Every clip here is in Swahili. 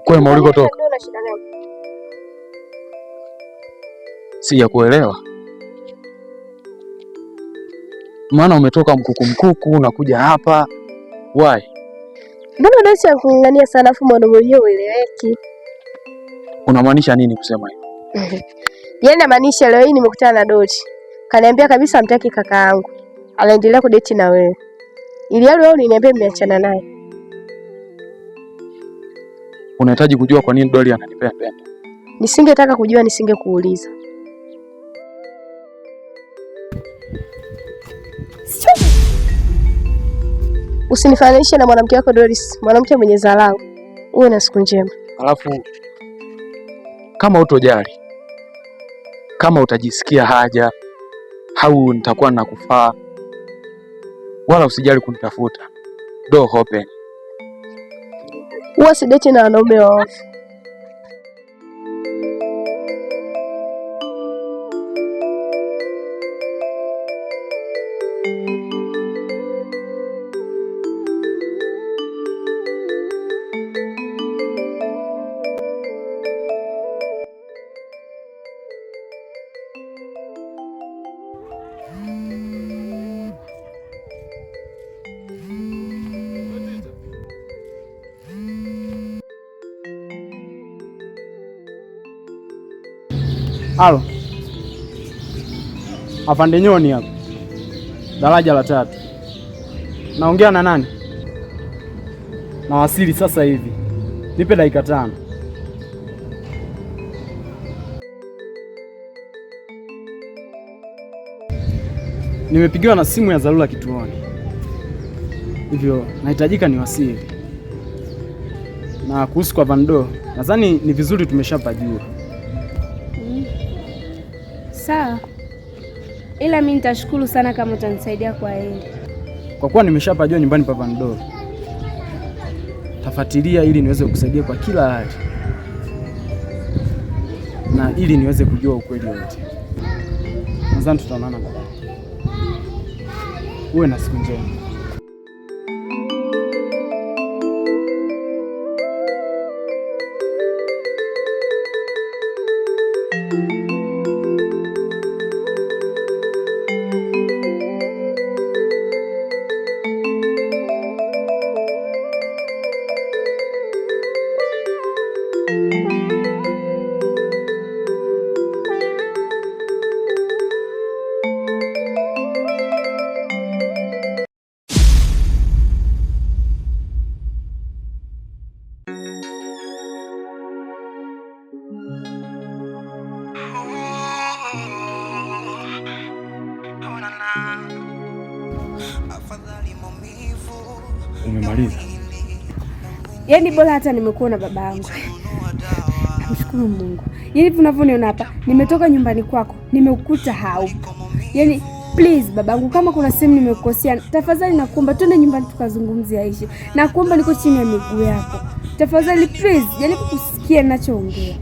Kwema ulikotoka? Sijakuelewa. Maana umetoka mkuku unakuja hapa. Why? Mbona unaacha kung'ang'ania sana afu mwanaume mwenyewe ueleweki? Unamaanisha nini kusema hivyo? Yaani namaanisha leo hii nimekutana na Doti. Kaniambia kabisa hamtaki kaka yangu. Anaendelea kudeti na wewe. Ili wewe uliniambia mmeachana naye. Unahitaji kujua kwa nini Doli ananipenda? Nisingetaka kujua, nisingekuuliza. Usinifananishe na mwanamke wako Doris, mwanamke mwenye dharau. Uwe na siku njema. Alafu kama utojali, kama utajisikia haja au nitakuwa nakufaa, wala usijali kunitafuta. Door open. Huwa sideti na wanaume wao. Halo. Afande Nyoni hapa. Daraja la 3. Naongea na nani? Nawasili sasa hivi. Nipe dakika 5. Nimepigiwa na simu ya dharura kituoni. Hivyo nahitajika niwasili. Na kuhusu kwa Vando, nadhani ni vizuri tumeshapajua. Sawa. Ila mimi nitashukuru sana kama utanisaidia kwa hili. Kwa kuwa nimeshapajua nyumbani pa Vando, tafuatilia ili niweze kusaidia kwa kila hali. Na ili niweze kujua ukweli wote. Nadhani tutaonana baadaye. Uwe na siku njema. Umemaliza? Yaani bora hata nimekuona baba yangu. Mshukuru Mungu. Yaani unavyoniona hapa, nimetoka nyumbani kwako, nimeukuta haupo. Yaani please babangu, kama kuna sehemu nimekukosea, tafadhali nakuomba twende nyumbani tukazungumzie Aisha. Nakuomba, niko chini ya miguu yako. Tafadhali please, yaani kusikia ninachoongea.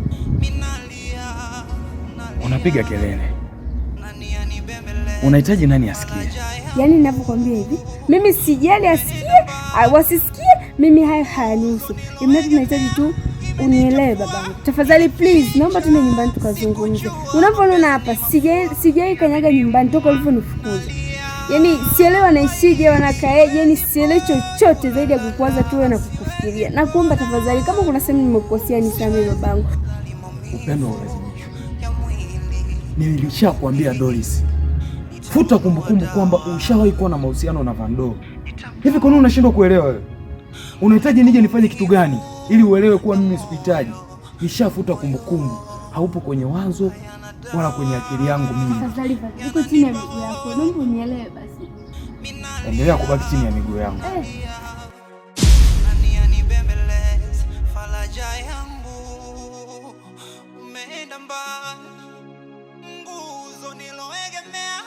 Unapiga kelele. Unahitaji nani asikie? Yaani ninavyokuambia hivi, mimi sijali asikie, wasisikie, mimi hayo hayanihusu. Imani tunahitaji tu unielewe babangu. Tafadhali please, naomba tuende nyumbani tukazungumze. Unapoona hapa, sijai kanyaga nyumbani toka ulivyonifukuza. Yaani sielewa naishije, wanakaeje, yaani sielewi chochote zaidi ya kukwaza tu na kukufikiria. Nakuomba tafadhali, kama kuna sehemu nimekukosea nisamehe babangu. Upendo ulazimishwa. Nilishakwambia Doris, futa kumbukumbu kwamba ushawahi kuwa na mahusiano na Vando. Hivi kwa nini unashindwa kuelewa wewe? Unahitaji nije nifanye kitu gani ili uelewe kuwa mimi sikuhitaji? Nishafuta kumbukumbu. Haupo kwenye wazo wala kwenye akili yangu mimi. Tafadhali niko chini ya miguu yako. Naomba unielewe basi. Endelea kubaki chini ya miguu yangu. Nani anibembeleza faraja yangu umeenda mbali, nguzo niloegemea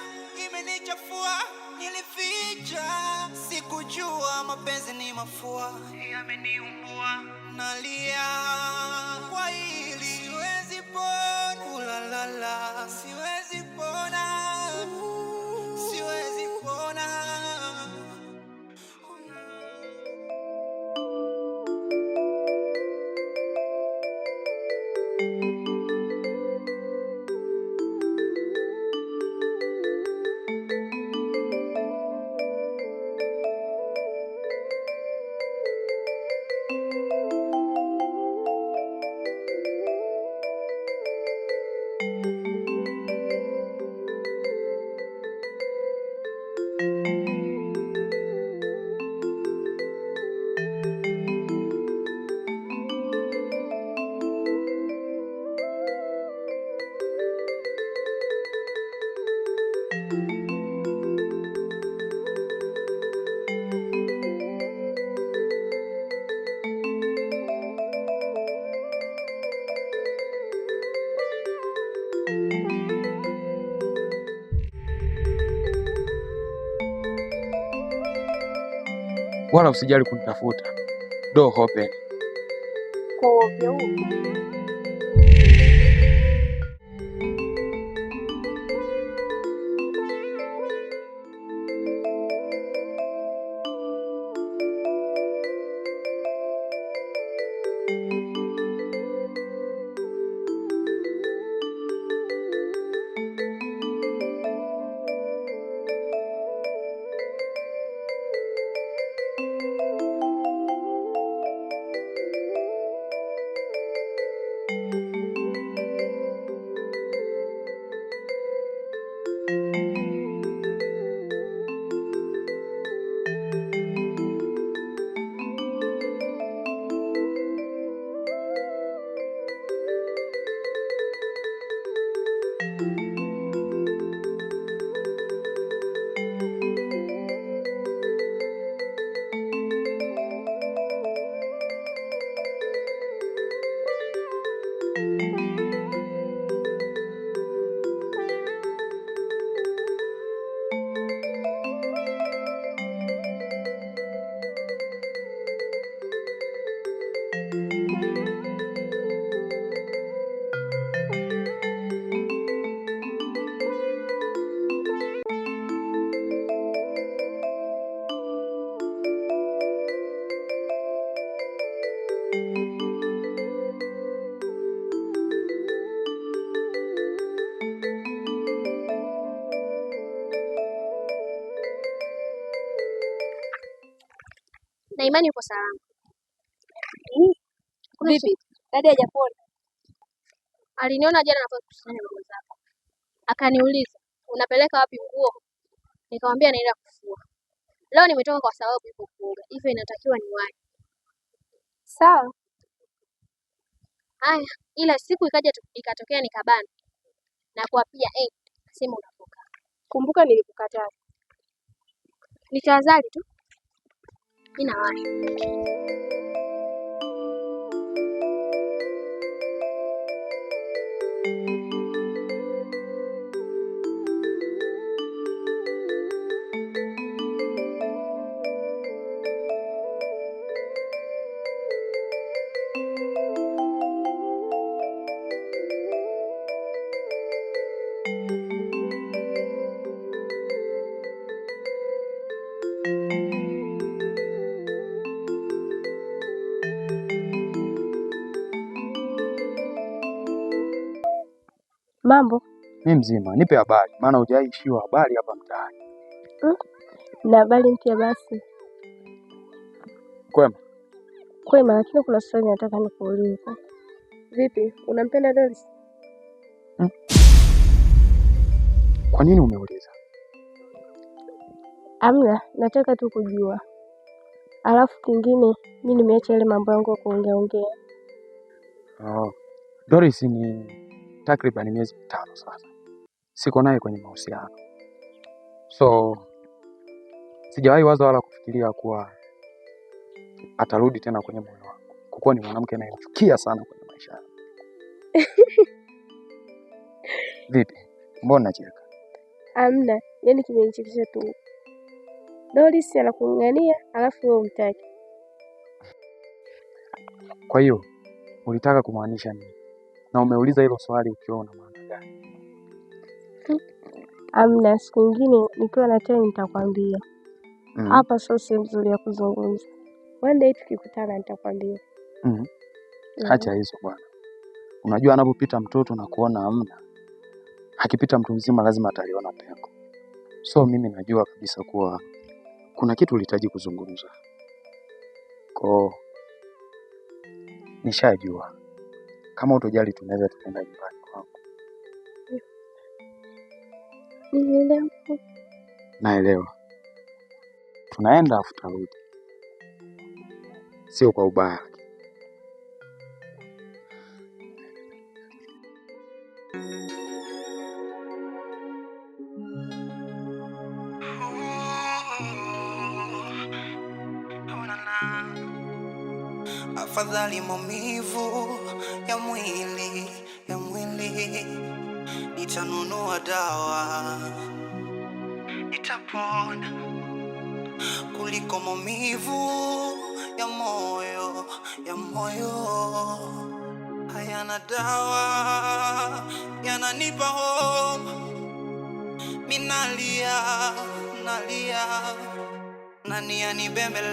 imenichafua, nilificha sikujua mapenzi ni mafua, yameniumbua, nalia kwa hili siwezi pona, ulalala siwezi pona, siwezi pona. wala usijali kunitafuta. Door open. Kwa ovyo. Na imani uko salama. Vipi? Dada hajapona? Aliniona jana napokusanya nguo zako. Akaniuliza, "Unapeleka wapi nguo?" Nikamwambia naenda kufua. Leo nimetoka kwa sababu ipo kuoga. Hivyo inatakiwa niwahi. Sawa. Haya, ila siku ikatokea nikabana. Na kuapia sema unapoka. Kumbuka nilikukataa. Nitahadhari tu. Mimi nawahi. Mambo? Mimi mzima, nipe habari, maana hujaishiwa habari hapa mtaani. Na habari mpya basi. Kwema? Kwema, lakini kuna swali nataka nikuulize. Vipi, unampenda Doris? Kwa nini umeuliza? Amna, nataka tu kujua. Alafu kingine, mimi nimeacha ile mambo yangu ya kuongea. Doris ni takriban miezi 5 sasa. Siko naye kwenye mahusiano. So sijawahi wazo wala kufikiria kuwa atarudi tena kwenye moyo wangu. Kwa kuwa ni mwanamke anayenichukia sana kwenye maisha yangu. Vipi? Mbona unacheka? Amna, yani kimenichekesha tu. Doris anakung'ang'ania, alafu wewe umtaki. Kwa hiyo ulitaka kumaanisha nini? Na umeuliza hilo swali ukiwa una maana gani? Amna, siku nyingine nikiwa na time nitakwambia. Hapa sio sehemu nzuri ya kuzungumza. One day tukikutana nitakwambia. Acha hizo bwana. Unajua anapopita mtoto na kuona amna, akipita mtu mzima lazima ataliona pengo. So mimi najua kabisa kuwa kuna kitu ulihitaji kuzungumza. Kwa nishajua. Kama utojali tunaweza tukaenda nyumbani kwangu. Naelewa. Tunaenda afu tutarudi. Sio kwa ubaya. Afadhali maumivu ya mwili nitanunua dawa, nitapona. kuliko maumivu ya moyo, hayana dawa, yananipa homa. Minalia, nani anibembele